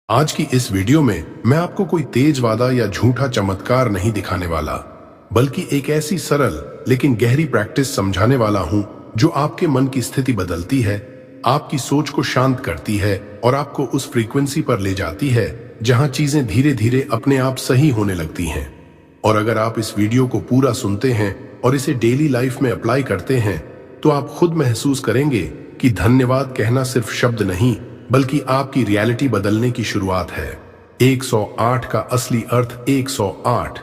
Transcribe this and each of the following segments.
आज की इस वीडियो में मैं आपको कोई तेज वादा या झूठा चमत्कार नहीं दिखाने वाला, बल्कि एक ऐसी सरल लेकिन गहरी प्रैक्टिस समझाने वाला हूं जो आपके मन की स्थिति बदलती है, आपकी सोच को शांत करती है और आपको उस फ्रीक्वेंसी पर ले जाती है जहां चीजें धीरे धीरे अपने आप सही होने लगती हैं। और अगर आप इस वीडियो को पूरा सुनते हैं और इसे डेली लाइफ में अप्लाई करते हैं तो आप खुद महसूस करेंगे कि धन्यवाद कहना सिर्फ शब्द नहीं बल्कि आपकी रियलिटी बदलने की शुरुआत है। 108 का असली अर्थ 108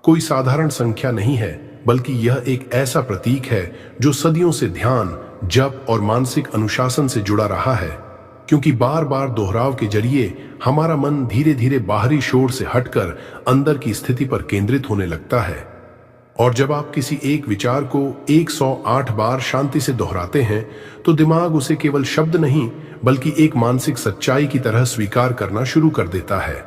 कोई साधारण संख्या नहीं है, बल्कि यह एक ऐसा प्रतीक है जो सदियों से ध्यान, जप और मानसिक अनुशासन से जुड़ा रहा है। क्योंकि बार बार दोहराव के जरिए हमारा मन धीरे धीरे बाहरी शोर से हटकर अंदर की स्थिति पर केंद्रित होने लगता है। और जब आप किसी एक विचार को 108 बार शांति से दोहराते हैं तो दिमाग उसे केवल शब्द नहीं बल्कि एक मानसिक सच्चाई की तरह स्वीकार करना शुरू कर देता है।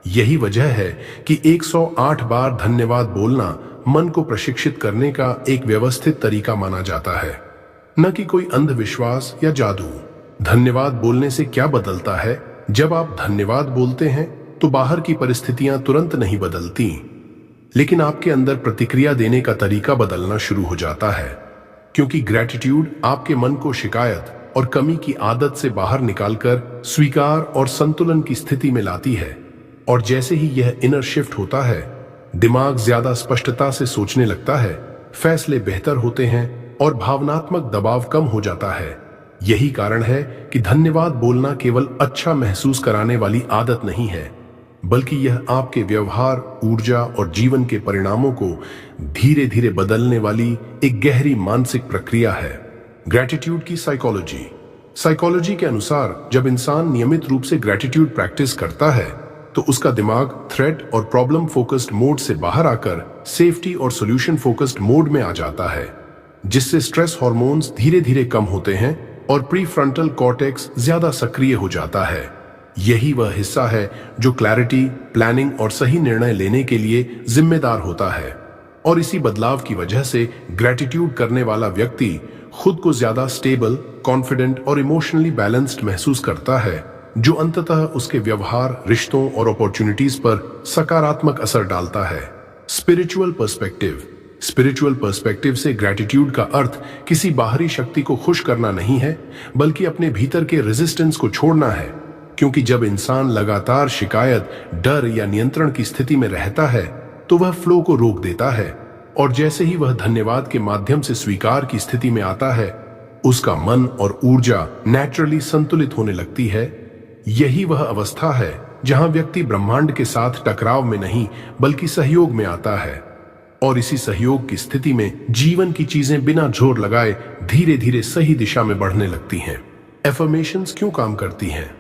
यही वजह है कि 108 बार धन्यवाद बोलना मन को प्रशिक्षित करने का एक व्यवस्थित तरीका माना जाता है, न कि कोई अंधविश्वास या जादू। धन्यवाद बोलने से क्या बदलता है? जब आप धन्यवाद बोलते हैं तो बाहर की परिस्थितियां तुरंत नहीं बदलती, लेकिन आपके अंदर प्रतिक्रिया देने का तरीका बदलना शुरू हो जाता है। क्योंकि ग्रैटिट्यूड आपके मन को शिकायत और कमी की आदत से बाहर निकालकर स्वीकार और संतुलन की स्थिति में लाती है। और जैसे ही यह इनर शिफ्ट होता है, दिमाग ज्यादा स्पष्टता से सोचने लगता है, फैसले बेहतर होते हैं और भावनात्मक दबाव कम हो जाता है। यही कारण है कि धन्यवाद बोलना केवल अच्छा महसूस कराने वाली आदत नहीं है, बल्कि यह आपके व्यवहार, ऊर्जा और जीवन के परिणामों को धीरे धीरे बदलने वाली एक गहरी मानसिक प्रक्रिया है। ग्रैटिट्यूड की साइकोलॉजी के अनुसार जब इंसान नियमित रूप से ग्रैटिट्यूड प्रैक्टिस करता है तो उसका दिमाग थ्रेट और प्रॉब्लम फोकस्ड मोड से बाहर आकर सेफ्टी और सॉल्यूशन फोकस्ड मोड में आ जाता है, जिससे स्ट्रेस हार्मोन्स धीरे धीरे कम होते हैं और प्रीफ्रंटल कॉर्टेक्स ज्यादा सक्रिय हो जाता है। यही वह हिस्सा है जो क्लैरिटी, प्लानिंग और सही निर्णय लेने के लिए जिम्मेदार होता है। और इसी बदलाव की वजह से ग्रैटिट्यूड करने वाला व्यक्ति खुद को ज्यादा स्टेबल, कॉन्फिडेंट और इमोशनली बैलेंस्ड महसूस करता है, जो अंततः उसके व्यवहार, रिश्तों और अपॉर्चुनिटीज पर सकारात्मक असर डालता है। स्पिरिचुअल पर्सपेक्टिव से ग्रैटिट्यूड का अर्थ किसी बाहरी शक्ति को खुश करना नहीं है, बल्कि अपने भीतर के रेजिस्टेंस को छोड़ना है। क्योंकि जब इंसान लगातार शिकायत, डर या नियंत्रण की स्थिति में रहता है तो वह फ्लो को रोक देता है, और जैसे ही वह धन्यवाद के माध्यम से स्वीकार की स्थिति में आता है, उसका मन और ऊर्जा नेचुरली संतुलित होने लगती है। यही वह अवस्था है जहां व्यक्ति ब्रह्मांड के साथ टकराव में नहीं बल्कि सहयोग में आता है। और इसी सहयोग की स्थिति में जीवन की चीजें बिना जोर लगाए धीरे धीरे सही दिशा में बढ़ने लगती हैं। एफर्मेशंस क्यों काम करती हैं?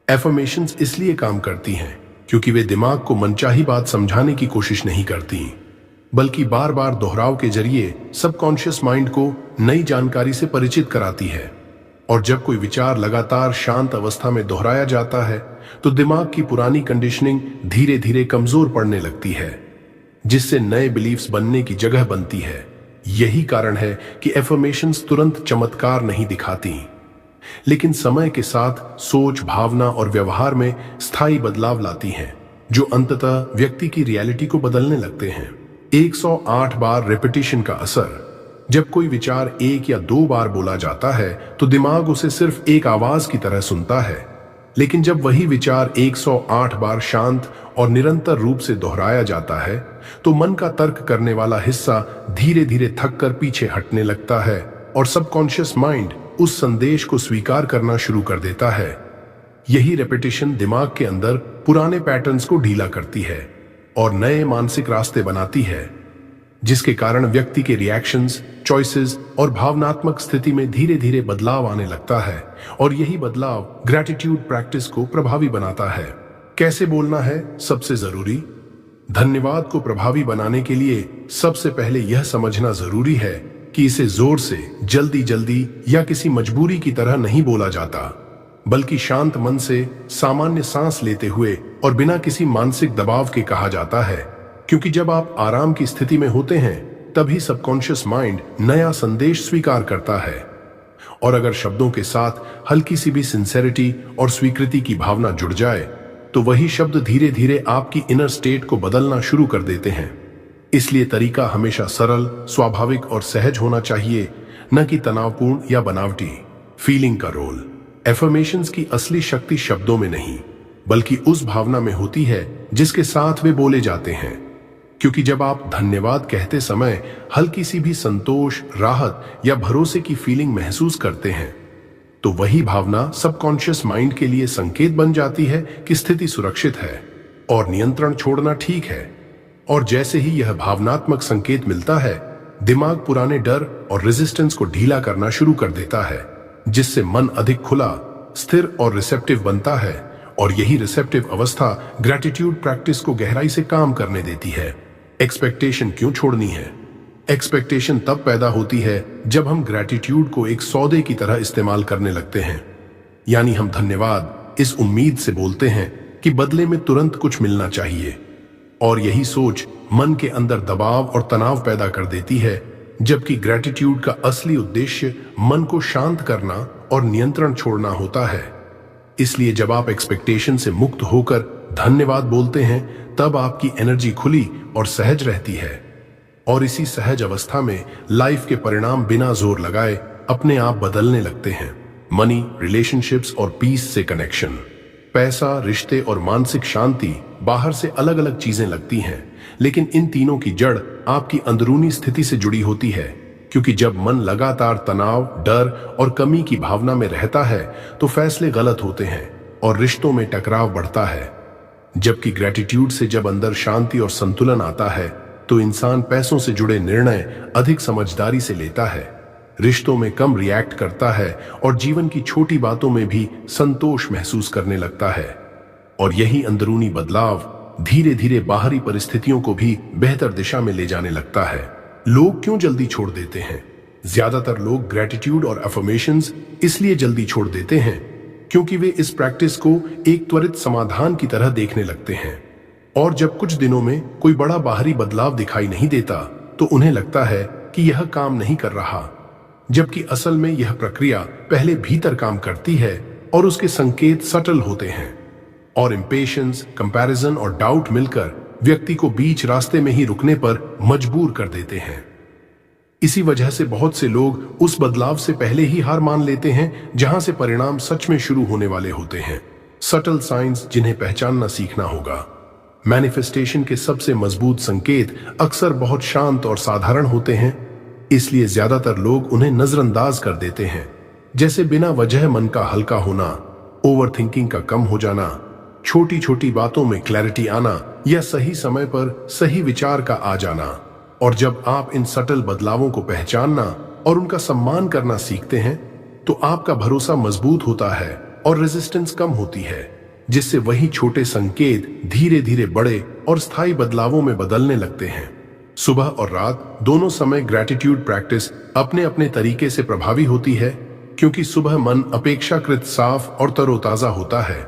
एफर्मेशंस इसलिए काम करती हैं क्योंकि वे दिमाग को मनचाही बात समझाने की कोशिश नहीं करती, बल्कि बार बार दोहराव के जरिए सबकॉन्शियस माइंड को नई जानकारी से परिचित कराती है। और जब कोई विचार लगातार शांत अवस्था में दोहराया जाता है तो दिमाग की पुरानी कंडीशनिंग धीरे धीरे कमजोर पड़ने लगती है, जिससे नए बिलीफ्स बनने की जगह बनती है। यही कारण है कि एफर्मेशंस तुरंत चमत्कार नहीं दिखाती, लेकिन समय के साथ सोच, भावना और व्यवहार में स्थायी बदलाव लाती हैं, जो अंततः व्यक्ति की रियलिटी को बदलने लगते हैं। 108 बार रिपीटिशन का असर। जब कोई विचार 1 या 2 बार बोला जाता है तो दिमाग उसे सिर्फ एक आवाज की तरह सुनता है, लेकिन जब वही विचार 108 बार शांत और निरंतर रूप से दोहराया जाता है तो मन का तर्क करने वाला हिस्सा धीरे धीरे थक कर पीछे हटने लगता है और सबकॉन्शियस माइंड उस संदेश को स्वीकार करना शुरू कर देता है। यही रेपिटेशन दिमाग के अंदर पुराने पैटर्न्स को ढीला करती है और नए मानसिक रास्ते बनाती है, जिसके कारण व्यक्ति के रिएक्शंस, चॉइसेस और भावनात्मक स्थिति में धीरे धीरे बदलाव आने लगता है। और यही बदलाव ग्रैटिट्यूड प्रैक्टिस को प्रभावी बनाता है। कैसे बोलना है? सबसे जरूरी, धन्यवाद को प्रभावी बनाने के लिए सबसे पहले यह समझना जरूरी है कि इसे जोर से, जल्दी जल्दी या किसी मजबूरी की तरह नहीं बोला जाता, बल्कि शांत मन से, सामान्य सांस लेते हुए और बिना किसी मानसिक दबाव के कहा जाता है। क्योंकि जब आप आराम की स्थिति में होते हैं तभी सबकॉन्शियस माइंड नया संदेश स्वीकार करता है और अगर शब्दों के साथ हल्की सी भी सिंसेरिटी और स्वीकृति की भावना जुड़ जाए तो वही शब्द धीरे धीरे आपकी इनर स्टेट को बदलना शुरू कर देते हैं। इसलिए तरीका हमेशा सरल, स्वाभाविक और सहज होना चाहिए, न कि तनावपूर्ण या बनावटी। फीलिंग का रोल। एफर्मेशंस की असली शक्ति शब्दों में नहीं बल्कि उस भावना में होती है जिसके साथ वे बोले जाते हैं। क्योंकि जब आप धन्यवाद कहते समय हल्की सी भी संतोष, राहत या भरोसे की फीलिंग महसूस करते हैं तो वही भावना सबकॉन्शियस माइंड के लिए संकेत बन जाती है कि स्थिति सुरक्षित है और नियंत्रण छोड़ना ठीक है। और जैसे ही यह भावनात्मक संकेत मिलता है, दिमाग पुराने डर और रेजिस्टेंस को ढीला करना शुरू कर देता है, जिससे मन अधिक खुला, स्थिर और रिसेप्टिव बनता है। और यही रिसेप्टिव अवस्था ग्रैटिट्यूड प्रैक्टिस को गहराई से काम करने देती है। एक्सपेक्टेशन क्यों छोड़नी है? एक्सपेक्टेशन तब पैदा होती है जब हम ग्रैटिट्यूड को एक सौदे की तरह इस्तेमाल करने लगते हैं। यानी हम धन्यवाद इस उम्मीद से बोलते हैं कि बदले में तुरंत कुछ मिलना चाहिए। और यही सोच मन के अंदर दबाव और तनाव पैदा कर देती है, जबकि ग्रैटिट्यूड का असली उद्देश्य मन को शांत करना और नियंत्रण छोड़ना होता है। इसलिए जब आप एक्सपेक्टेशन से मुक्त होकर धन्यवाद बोलते हैं तब आपकी एनर्जी खुली और सहज रहती है। और इसी सहज अवस्था में लाइफ के परिणाम बिना जोर लगाए अपने आप बदलने लगते हैं। मनी, रिलेशनशिप्स और पीस से कनेक्शन। पैसा, रिश्ते और मानसिक शांति बाहर से अलग अलग चीजें लगती हैं, लेकिन इन तीनों की जड़ आपकी अंदरूनी स्थिति से जुड़ी होती है। क्योंकि जब मन लगातार तनाव, डर और कमी की भावना में रहता है तो फैसले गलत होते हैं और रिश्तों में टकराव बढ़ता है। जबकि ग्रैटिट्यूड से जब अंदर शांति और संतुलन आता है तो इंसान पैसों से जुड़े निर्णय अधिक समझदारी से लेता है, रिश्तों में कम रिएक्ट करता है और जीवन की छोटी बातों में भी संतोष महसूस करने लगता है। और यही अंदरूनी बदलाव धीरे धीरे बाहरी परिस्थितियों को भी बेहतर दिशा में ले जाने लगता है। लोग क्यों जल्दी छोड़ देते हैं? ज्यादातर लोग ग्रैटिट्यूड और अफर्मेशंस इसलिए जल्दी छोड़ देते हैं क्योंकि वे इस प्रैक्टिस को एक त्वरित समाधान की तरह देखने लगते हैं। और जब कुछ दिनों में कोई बड़ा बाहरी बदलाव दिखाई नहीं देता तो उन्हें लगता है कि यह काम नहीं कर रहा, जबकि असल में यह प्रक्रिया पहले भीतर काम करती है और उसके संकेत सटल होते हैं। और इंपेशेंस, कंपैरिजन और डाउट मिलकर व्यक्ति को बीच रास्ते में ही रुकने पर मजबूर कर देते हैं। इसी वजह से बहुत से लोग उस बदलाव से पहले ही हार मान लेते हैं जहां से परिणाम सच में शुरू होने वाले होते हैं। सटल साइंस जिन्हें पहचानना सीखना होगा। मैनिफेस्टेशन के सबसे मजबूत संकेत अक्सर बहुत शांत और साधारण होते हैं, इसलिए ज्यादातर लोग उन्हें नजरअंदाज कर देते हैं, जैसे बिना वजह मन का हल्का होना, ओवर थिंकिंग का कम हो जाना, छोटी छोटी बातों में क्लैरिटी आना या सही समय पर सही विचार का आ जाना। और जब आप इन सटल बदलावों को पहचानना और उनका सम्मान करना सीखते हैं तो आपका भरोसा मजबूत होता है और रेजिस्टेंस कम होती है, जिससे वही छोटे संकेत धीरे धीरे बड़े और स्थायी बदलावों में बदलने लगते हैं। सुबह और रात दोनों समय ग्रैटिट्यूड प्रैक्टिस अपने अपने तरीके से प्रभावी होती है, क्योंकि सुबह मन अपेक्षाकृत साफ और तरोताजा होता है,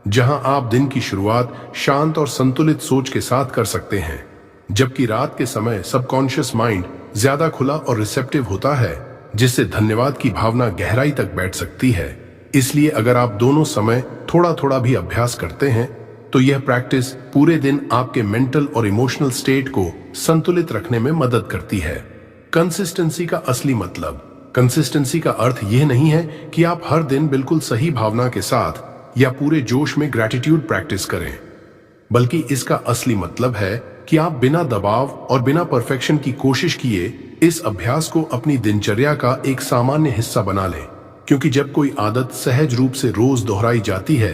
जहां आप दिन की शुरुआत शांत और संतुलित सोच के साथ कर सकते हैं, जबकि रात के समय सबकॉन्शियस माइंड ज्यादा खुला और रिसेप्टिव होता है, जिससे धन्यवाद की भावना गहराई तक बैठ सकती है। इसलिए अगर आप दोनों समय थोड़ा थोड़ा भी अभ्यास करते हैं तो यह प्रैक्टिस पूरे दिन आपके मेंटल और इमोशनल स्टेट को संतुलित रखने में मदद करती है। कंसिस्टेंसी का असली मतलब। कंसिस्टेंसी का अर्थ यह नहीं है कि आप हर दिन बिल्कुल सही भावना के साथ या पूरे जोश में ग्रैटिट्यूड प्रैक्टिस करें, बल्कि इसका असली मतलब है कि आप बिना दबाव और बिना परफेक्शन की कोशिश किए इस अभ्यास को अपनी दिनचर्या का एक सामान्य हिस्सा बना लें। क्योंकि जब कोई आदत सहज रूप से रोज दोहराई जाती है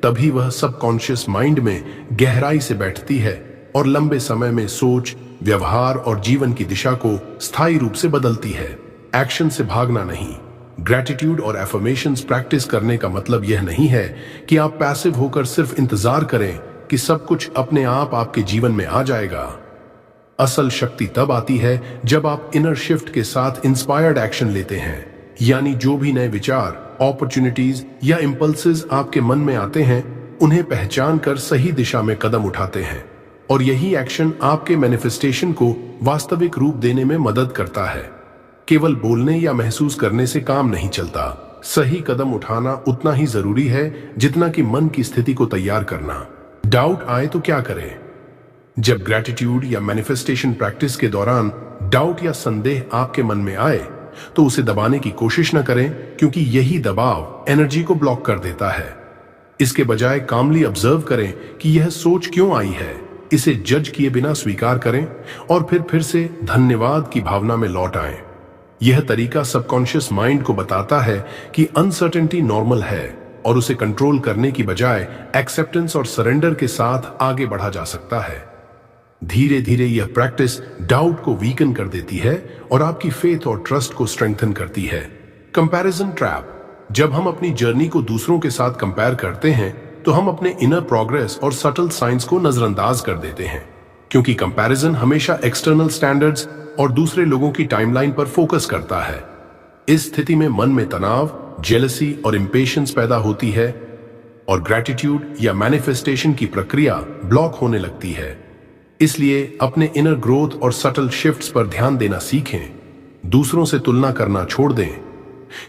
तभी वह सबकॉन्शियस माइंड में गहराई से बैठती है और लंबे समय में सोच, व्यवहार और जीवन की दिशा को स्थायी रूप से बदलती है। एक्शन से भागना नहीं। ग्रैटिट्यूड और एफर्मेशंस प्रैक्टिस करने का मतलब यह नहीं है कि आप पैसिव होकर सिर्फ इंतजार करें कि सब कुछ अपने आप आपके जीवन में आ जाएगा। असल शक्ति तब आती है जब आप इनर शिफ्ट के साथ इंस्पायर्ड एक्शन लेते हैं, यानी जो भी नए विचार, अपॉर्चुनिटीज या इंपल्सेस आपके मन में आते हैं उन्हें पहचान कर सही दिशा में कदम उठाते हैं। और यही एक्शन आपके मैनिफेस्टेशन को वास्तविक रूप देने में मदद करता है। केवल बोलने या महसूस करने से काम नहीं चलता। सही कदम उठाना उतना ही जरूरी है जितना कि मन की स्थिति को तैयार करना। डाउट आए तो क्या करें? जब ग्रैटिट्यूड या मैनिफेस्टेशन प्रैक्टिस के दौरान डाउट या संदेह आपके मन में आए तो उसे दबाने की कोशिश न करें, क्योंकि यही दबाव एनर्जी को ब्लॉक कर देता है। इसके बजाय कामली ऑब्जर्व करें कि यह सोच क्यों आई है, इसे जज किए बिना स्वीकार करें और फिर से धन्यवाद की भावना में लौट आएं। यह तरीका सबकॉन्शियस माइंड को बताता है कि अनसर्टेनिटी नॉर्मल है और उसे कंट्रोल करने की बजाय एक्सेप्टेंस और सरेंडर के साथ आगे बढ़ा जा सकता है। धीरे धीरे यह प्रैक्टिस डाउट को वीकन कर देती है और आपकी फेथ और ट्रस्ट को स्ट्रेंथन करती है। Comparison trap. जब हम अपनी जर्नी को दूसरों के साथ कंपेयर करते हैं तो हम अपने इनर प्रोग्रेस और सटल साइंस को नजरअंदाज कर देते हैं, क्योंकि कंपैरिजन हमेशा एक्सटर्नल स्टैंडर्ड्स और दूसरे लोगों की टाइमलाइन पर फोकस करता है। इस स्थिति में मन में तनाव, जेलसी और इंपेशेंस पैदा होती है और ग्रैटिट्यूड या मैनिफेस्टेशन की प्रक्रिया ब्लॉक होने लगती है। इसलिए अपने इनर ग्रोथ और सटल शिफ्ट्स पर ध्यान देना सीखें। दूसरों से तुलना करना छोड़ दें,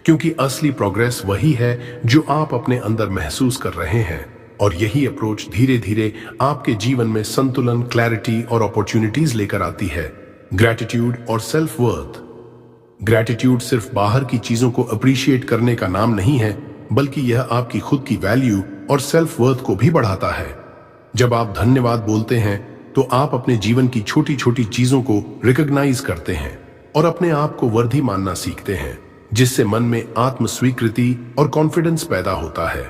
क्योंकि असली प्रोग्रेस वही है जो आप अपने अंदर महसूस कर रहे हैं। और यही अप्रोच धीरे धीरे आपके जीवन में संतुलन, क्लैरिटी और अपॉर्चुनिटीज लेकर आती है। ग्रैटिट्यूड और सेल्फ वर्थ। ग्रैटिट्यूड सिर्फ बाहर की चीजों को अप्रिशिएट करने का नाम नहीं है, बल्कि यह आपकी खुद की वैल्यू और सेल्फ वर्थ को भी बढ़ाता है। जब आप धन्यवाद बोलते हैं तो आप अपने जीवन की छोटी छोटी चीजों को रिकॉग्नाइज करते हैं और अपने आप को वर्दी मानना सीखते हैं, जिससे मन में आत्म स्वीकृति और कॉन्फिडेंस पैदा होता है।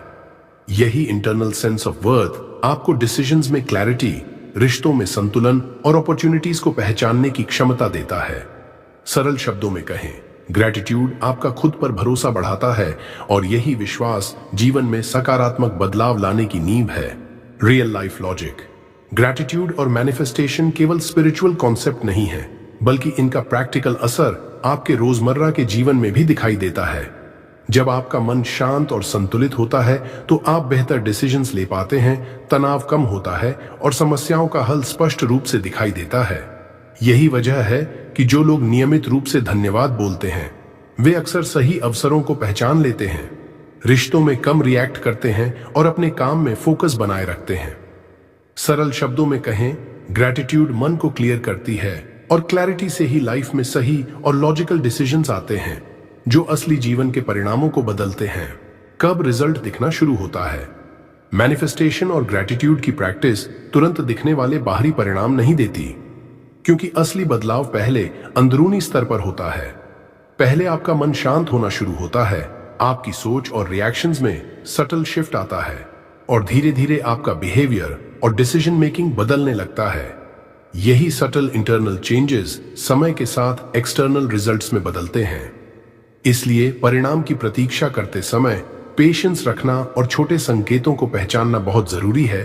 यही इंटरनल सेंस ऑफ वर्थ आपको डिसीजंस में क्लैरिटी, रिश्तों में संतुलन और अपॉर्चुनिटीज को पहचानने की क्षमता देता है। सरल शब्दों में कहें, ग्रैटिट्यूड आपका खुद पर भरोसा बढ़ाता है और यही विश्वास जीवन में सकारात्मक बदलाव लाने की नींव है। Real life logic. ग्रैटिट्यूड और मैनिफेस्टेशन केवल स्पिरिचुअल कॉन्सेप्ट नहीं है, बल्कि इनका प्रैक्टिकल असर आपके रोजमर्रा के जीवन में भी दिखाई देता है। जब आपका मन शांत और संतुलित होता है तो आप बेहतर डिसीजंस ले पाते हैं, तनाव कम होता है और समस्याओं का हल स्पष्ट रूप से दिखाई देता है। यही वजह है कि जो लोग नियमित रूप से धन्यवाद बोलते हैं वे अक्सर सही अवसरों को पहचान लेते हैं, रिश्तों में कम रिएक्ट करते हैं और अपने काम में फोकस बनाए रखते हैं। सरल शब्दों में कहें, ग्रैटिट्यूड मन को क्लियर करती है और क्लैरिटी से ही लाइफ में सही और लॉजिकल डिसीजंस आते हैं जो असली जीवन के परिणामों को बदलते हैं। कब रिजल्ट दिखना शुरू होता है? मैनिफेस्टेशन और ग्रैटिट्यूड की प्रैक्टिस तुरंत दिखने वाले बाहरी परिणाम नहीं देती, क्योंकि असली बदलाव पहले अंदरूनी स्तर पर होता है। पहले आपका मन शांत होना शुरू होता है, आपकी सोच और रिएक्शंस में सटल शिफ्ट आता है और धीरे धीरे आपका बिहेवियर और डिसीजन मेकिंग बदलने लगता है। यही सटल इंटरनल चेंजेस समय के साथ एक्सटर्नल रिजल्ट्स में बदलते हैं। इसलिए परिणाम की प्रतीक्षा करते समय पेशेंस रखना और छोटे संकेतों को पहचानना बहुत जरूरी है,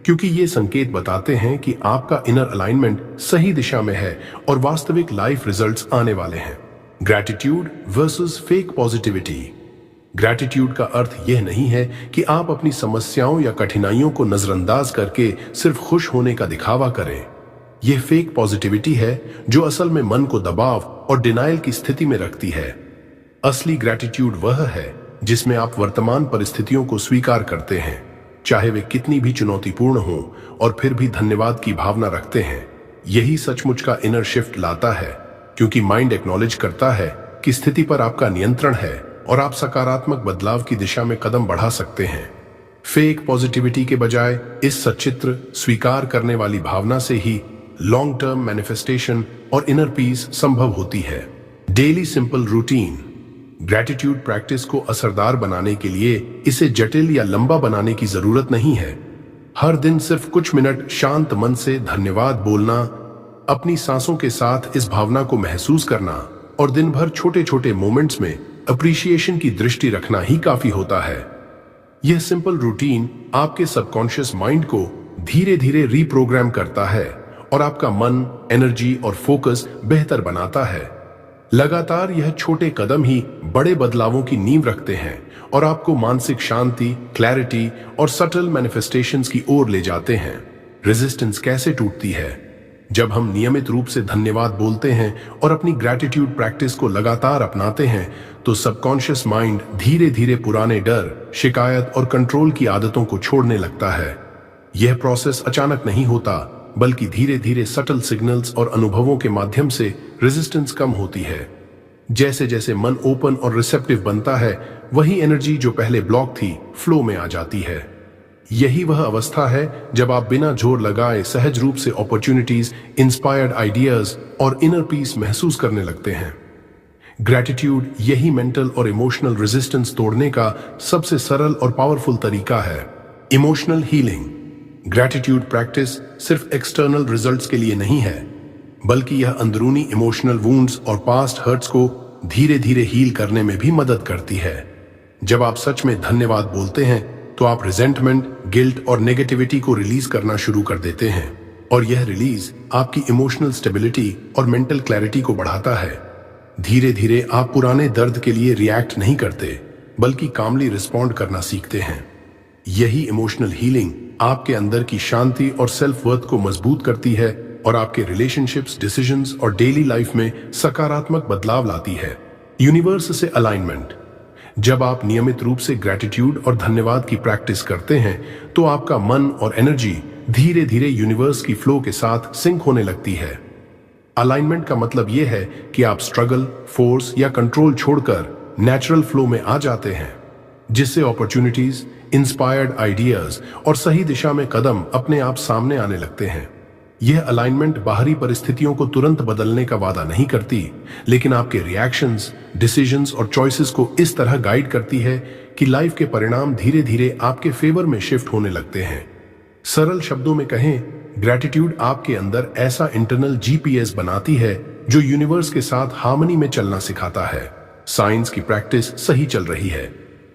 क्योंकि ये संकेत बताते हैं कि आपका इनर अलाइनमेंट सही दिशा में है और वास्तविक लाइफ रिजल्ट्स आने वाले हैं। Gratitude versus fake positivity. Gratitude का अर्थ यह नहीं है कि आप अपनी समस्याओं या कठिनाइयों को नजरअंदाज करके सिर्फ खुश होने का दिखावा करें। यह फेक पॉजिटिविटी है जो असल में मन को दबाव और डिनायल की स्थिति में रखती है। असली ग्रैटिट्यूड वह है जिसमें आप वर्तमान परिस्थितियों को स्वीकार करते हैं, चाहे वे कितनी भी चुनौतीपूर्ण हों, और फिर भी धन्यवाद की भावना रखते हैं। यही सचमुच का इनर शिफ्ट लाता है, क्योंकि माइंड एक्नॉलेज करता है कि स्थिति पर आपका नियंत्रण है और आप सकारात्मक बदलाव की दिशा में कदम बढ़ा सकते हैं। फेक पॉजिटिविटी के बजाय इस सचित्र स्वीकार करने वाली भावना से ही लॉन्ग टर्म मैनिफेस्टेशन और इनर पीस संभव होती है। Daily simple routine. Gratitude practice को असरदार बनाने के लिए इसे जटिल या लंबा बनाने की जरूरत नहीं है। हर दिन सिर्फ कुछ मिनट शांत मन से धन्यवाद बोलना, अपनी सांसों के साथ इस भावना को महसूस करना और दिन भर छोटे छोटे मोमेंट्स में अप्रिशिएशन की दृष्टि रखना ही काफी होता है। यह सिंपल रूटीन आपके सबकॉन्शियस माइंड को धीरे धीरे रीप्रोग्राम करता है और आपका मन, एनर्जी और फोकस बेहतर बनाता है। लगातार यह छोटे कदम ही बड़े बदलावों की नींव रखते हैं और आपको मानसिक शांति, क्लैरिटी और सटल मैनिफेस्टेशंस की ओर ले जाते हैं। रेजिस्टेंस कैसे टूटती है? जब हम नियमित रूप से धन्यवाद बोलते हैं और अपनी ग्रैटिट्यूड प्रैक्टिस को लगातार अपनाते हैं तो सबकॉन्शियस माइंड धीरे धीरे पुराने डर, शिकायत और कंट्रोल की आदतों को छोड़ने लगता है। यह प्रोसेस अचानक नहीं होता, बल्कि धीरे धीरे सटल सिग्नल्स और अनुभवों के माध्यम से रेजिस्टेंस कम होती है। जैसे जैसे मन ओपन और रिसेप्टिव बनता है, वही एनर्जी जो पहले ब्लॉक थी फ्लो में आ जाती है। यही वह अवस्था है जब आप बिना जोर लगाए सहज रूप से अपॉर्चुनिटीज, इंस्पायर्ड आइडियाज और इनर पीस महसूस करने लगते हैं। ग्रैटिट्यूड यही मेंटल और इमोशनल रेजिस्टेंस तोड़ने का सबसे सरल और पावरफुल तरीका है। Emotional healing. ग्रैटिट्यूड प्रैक्टिस सिर्फ एक्सटर्नल रिजल्ट्स के लिए नहीं है, बल्कि यह अंदरूनी इमोशनल वुंड्स और पास्ट हर्ट्स को धीरे धीरे हील करने में भी मदद करती है। जब आप सच में धन्यवाद बोलते हैं तो आप रिजेंटमेंट, गिल्ट और नेगेटिविटी को रिलीज करना शुरू कर देते हैं, और यह रिलीज आपकी इमोशनल स्टेबिलिटी और मेंटल क्लैरिटी को बढ़ाता है। धीरे धीरे आप पुराने दर्द के लिए रिएक्ट नहीं करते, बल्कि कामली रिस्पॉन्ड करना सीखते हैं। यही इमोशनल हीलिंग आपके अंदर की शांति और सेल्फ वर्थ को मजबूत करती है और आपके रिलेशनशिप्स, डिसीजंस और डेली लाइफ में सकारात्मक बदलाव लाती है। यूनिवर्स से अलाइनमेंट। जब आप नियमित रूप से ग्रैटिट्यूड और धन्यवाद की प्रैक्टिस करते हैं तो आपका मन और एनर्जी धीरे धीरे यूनिवर्स की फ्लो के साथ सिंक होने लगती है। अलाइनमेंट का मतलब यह है कि आप स्ट्रगल, फोर्स या कंट्रोल छोड़कर नेचुरल फ्लो में आ जाते हैं, जिससे अपॉर्चुनिटीज, इंस्पायर्ड आइडियाज और सही दिशा में कदम अपने आप सामने आने लगते हैं। यह अलाइनमेंट बाहरी परिस्थितियों को तुरंत बदलने का वादा नहीं करती, लेकिन आपके रिएक्शंस, डिसीजंस और चॉइसेस को इस तरह गाइड करती है कि लाइफ के परिणाम धीरे धीरे आपके फेवर में शिफ्ट होने लगते हैं। सरल शब्दों में कहें, ग्रैटिट्यूड आपके अंदर ऐसा इंटरनल जीपीएस बनाती है जो यूनिवर्स के साथ हार्मनी में चलना सिखाता है। साइंस की प्रैक्टिस सही चल रही है।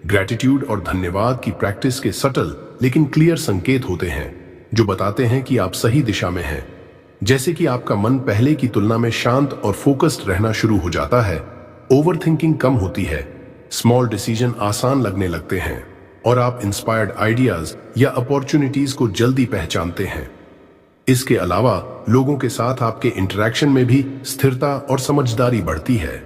ग्रैटिट्यूड और धन्यवाद की प्रैक्टिस के सटल लेकिन क्लियर संकेत होते हैं जो बताते हैं कि आप सही दिशा में हैं। जैसे कि आपका मन पहले की तुलना में शांत और फोकस्ड रहना शुरू हो जाता है, ओवरथिंकिंग कम होती है, स्मॉल डिसीजन आसान लगने लगते हैं और आप इंस्पायर्ड आइडियाज या अपॉर्चुनिटीज को जल्दी पहचानते हैं। इसके अलावा लोगों के साथ आपके इंटरेक्शन में भी स्थिरता और समझदारी बढ़ती है।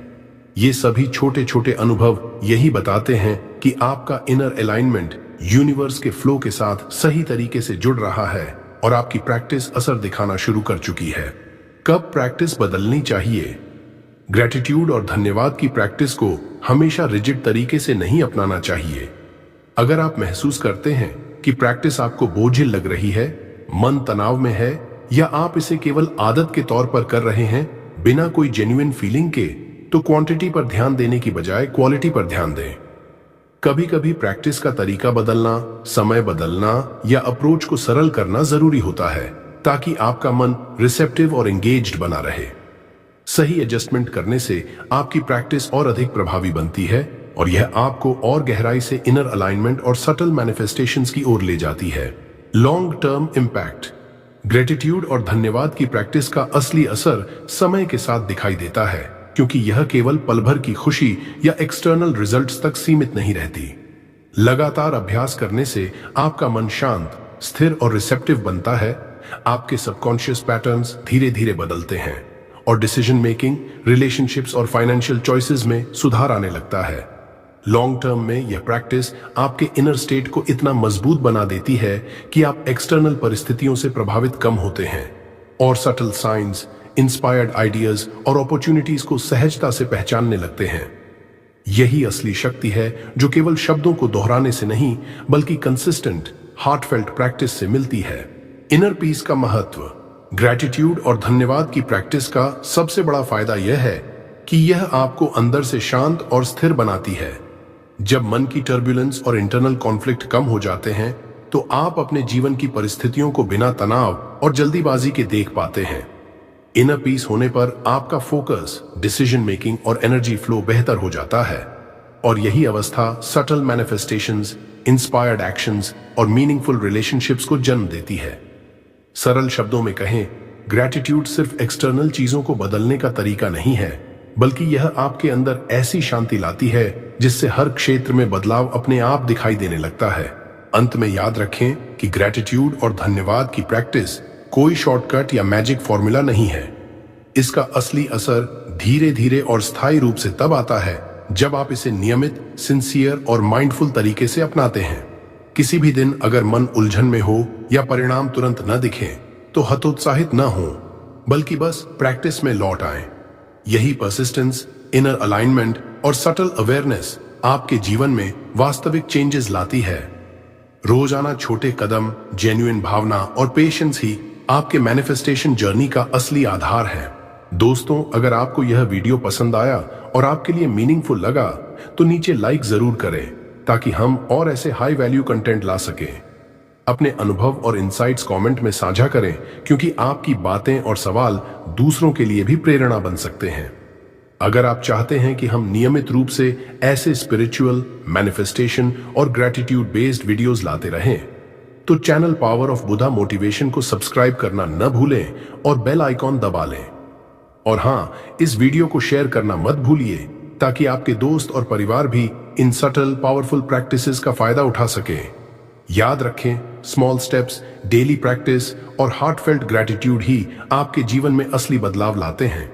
ये सभी छोटे छोटे अनुभव यही बताते हैं कि आपका इनर अलाइनमेंट यूनिवर्स के फ्लो के साथ सही तरीके से जुड़ रहा है और आपकी प्रैक्टिस असर दिखाना शुरू कर चुकी है। कब प्रैक्टिस बदलनी चाहिए? ग्रैटिट्यूड और धन्यवाद की प्रैक्टिस को हमेशा रिजिड तरीके से नहीं अपनाना चाहिए। अगर आप महसूस करते हैं कि प्रैक्टिस आपको बोझिल लग रही है, मन तनाव में है, या आप इसे केवल आदत के तौर पर कर रहे हैं बिना कोई जेन्युइन फीलिंग के, तो क्वांटिटी पर ध्यान देने की बजाय क्वालिटी पर ध्यान दें। कभी कभी प्रैक्टिस का तरीका बदलना, समय बदलना या अप्रोच को सरल करना जरूरी होता है ताकि आपका मन रिसेप्टिव और एंगेज्ड बना रहे। सही एडजस्टमेंट करने से आपकी प्रैक्टिस और अधिक प्रभावी बनती है और यह आपको और गहराई से इनर अलाइनमेंट और सटल मैनिफेस्टेशंस की ओर ले जाती है। Long term impact. ग्रेटिट्यूड और धन्यवाद की प्रैक्टिस का असली असर समय के साथ दिखाई देता है, क्योंकि यह केवल पल भर की खुशी या एक्सटर्नल रिजल्ट्स तक सीमित नहीं रहती। लगातार अभ्यास करने से आपका मन शांत, स्थिर और रिसेप्टिव बनता है। आपके सबकॉन्शियस पैटर्न्स धीरे धीरे बदलते हैं और डिसीजन मेकिंग, रिलेशनशिप्स और फाइनेंशियल चॉइसेस में सुधार आने लगता है। लॉन्ग टर्म में यह प्रैक्टिस आपके इनर स्टेट को इतना मजबूत बना देती है कि आप एक्सटर्नल परिस्थितियों से प्रभावित कम होते हैं और सटल साइंस, इंस्पायर्ड आइडियाज और अपॉर्चुनिटीज को सहजता से पहचानने लगते हैं। यही असली शक्ति है जो केवल शब्दों को दोहराने से नहीं, बल्कि कंसिस्टेंट, हार्टफेल्ट प्रैक्टिस से मिलती है। इनर पीस का महत्व। ग्रैटिट्यूड और धन्यवाद की प्रैक्टिस का सबसे बड़ा फायदा यह है कि यह आपको अंदर से शांत और स्थिर बनाती है। जब मन की टर्बुलेंस और इंटरनल कॉन्फ्लिक्ट कम हो जाते हैं, तो आप अपने जीवन की परिस्थितियों को बिना तनाव और जल्दीबाजी के देख पाते हैं। इनर पीस होने पर आपका फोकस, डिसीजन मेकिंग और एनर्जी फ्लो बेहतर हो जाता है और यही अवस्था सटल मैनिफेस्टेशंस, इंस्पायर्ड एक्शंस और मीनिंगफुल रिलेशनशिप्स को जन्म देती है। सरल शब्दों में कहें, ग्रैटिट्यूड सिर्फ एक्सटर्नल चीजों को बदलने का तरीका नहीं है, बल्कि यह आपके अंदर ऐसी शांति लाती है जिससे हर क्षेत्र में बदलाव अपने आप दिखाई देने लगता है। अंत में याद रखें कि ग्रैटिट्यूड और धन्यवाद की प्रैक्टिस कोई शॉर्टकट या मैजिक फॉर्मूला नहीं है। इसका असली असर धीरे धीरे और स्थायी रूप से तब आता है जब आप इसे नियमित, सिंसियर और माइंडफुल तरीके से अपनाते हैं। किसी भी दिन अगर मन उलझन में हो या परिणाम तुरंत न दिखे तो हतोत्साहित न हो, बल्कि बस प्रैक्टिस में लौट आए। यही परसिस्टेंस, इनर अलाइनमेंट और सटल अवेयरनेस आपके जीवन में वास्तविक चेंजेस लाती है। रोजाना छोटे कदम, जेन्युइन भावना और पेशेंस ही आपके मैनिफेस्टेशन जर्नी का असली आधार है। दोस्तों, अगर आपको यह वीडियो पसंद आया और आपके लिए मीनिंगफुल लगा तो नीचे लाइक जरूर करें ताकि हम और ऐसे हाई वैल्यू कंटेंट ला सकें। अपने अनुभव और इनसाइट्स कमेंट में साझा करें, क्योंकि आपकी बातें और सवाल दूसरों के लिए भी प्रेरणा बन सकते हैं। अगर आप चाहते हैं कि हम नियमित रूप से ऐसे स्पिरिचुअल, मैनिफेस्टेशन और ग्रेटिट्यूड बेस्ड वीडियोस लाते रहें तो channel power of Buddha motivation को सब्सक्राइब करना न भूलें और बेल आइकॉन दबा लें। और हां, इस वीडियो को शेयर करना मत भूलिए ताकि आपके दोस्त और परिवार भी इन सटल, पावरफुल प्रैक्टिसेस का फायदा उठा सके। याद रखें, स्मॉल स्टेप्स, डेली प्रैक्टिस और हार्टफेल्ट ग्रेटिट्यूड ही आपके जीवन में असली बदलाव लाते हैं।